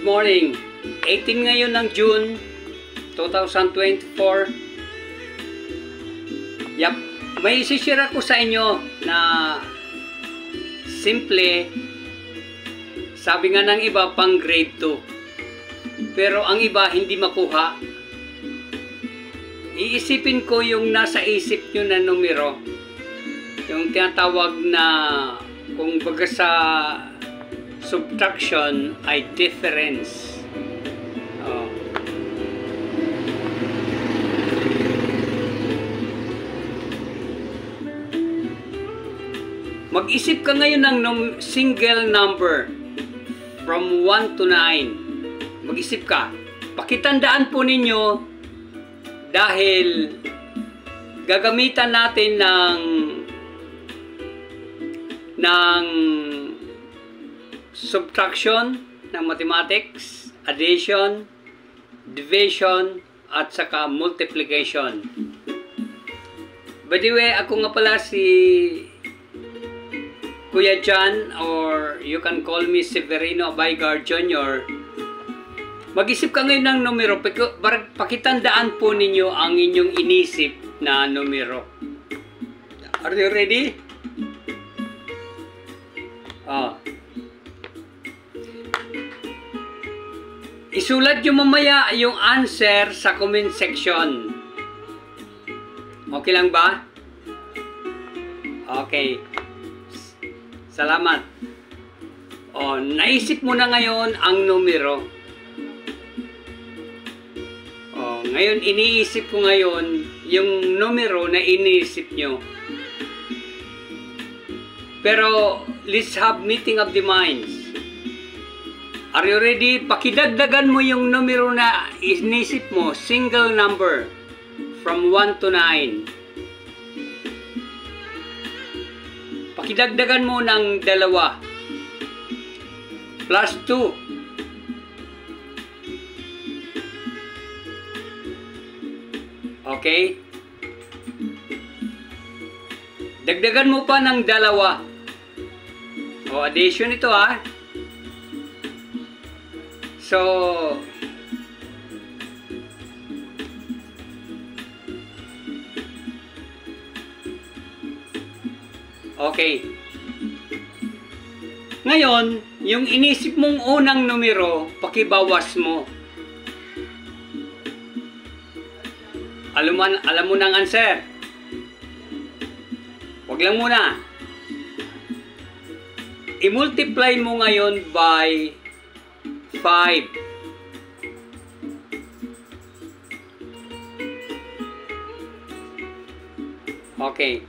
morning. 18 ngayon ng June 2024. Yap, may isishare ko sa inyo na simple. Sabi nga ng iba pang grade 2. Pero ang iba hindi makuha. Iisipin ko yung nasa isip nyo na numero. Yung tinatawag na kung baga sa subtraction ay difference. Mag-isip ka ngayon ng single number from 1 to 9. Mag-isip ka. Pakitandaan po ninyo dahil gagamitan natin ng subtraction ng mathematics, addition, division, at saka multiplication. By the way, ako nga pala si Kuya John, or you can call me Severino Baygar Jr. Mag-isip ka ngayon ng numero, pakitandaan po ninyo ang inyong inisip na numero. Are you ready? Isulat nyo mamaya yung answer sa comment section. Okay lang ba? Okay. Salamat. Naisip mo na ngayon ang numero. Ngayon iniisip ko ngayon yung numero na iniisip nyo. Pero let's have meeting of the minds. Are you ready? Pakidagdagan mo yung numero na inisip mo, single number, from 1 to 9. Pakidagdagan mo ng 2. Plus 2. Okay? Dagdagan mo pa ng 2. Addition ito ha. So, okay. Ngayon, yung inisip mong unang numero, pakibawas mo. Alam mo ng answer. Wag lang muna. I-multiply mo ngayon by 5. Okay.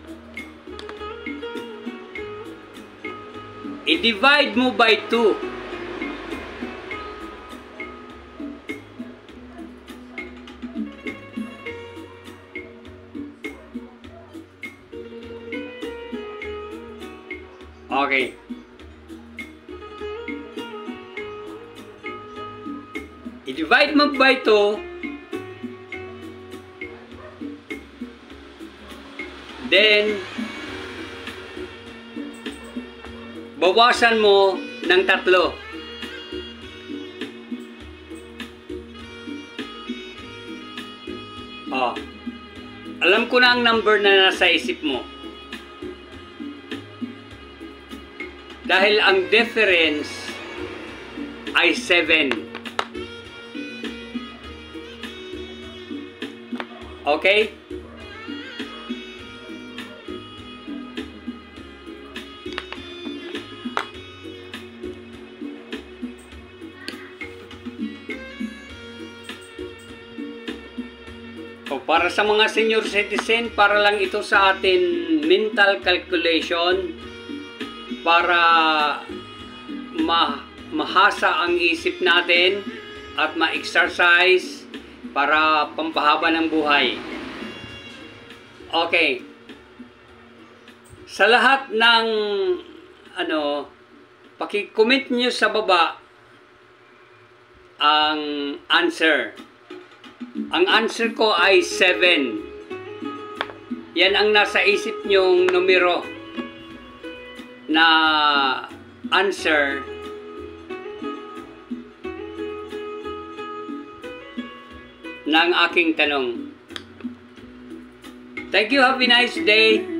I-divide mo by 2. Okay. I-divide mo by 2. Then, bawasan mo ng 3. Alam ko na ang number na nasa isip mo. Dahil ang difference ay 7. Okay? Para sa mga senior citizen, para lang ito sa atin mental calculation para mahasa ang isip natin at ma-exercise para pampahaba ng buhay. Okay. Sa lahat ng paki-comment nyo sa baba ang answer. Ang answer ko ay 7. Yan ang nasa isip nyong numero na answer ng aking tanong. Thank you. Have a nice day.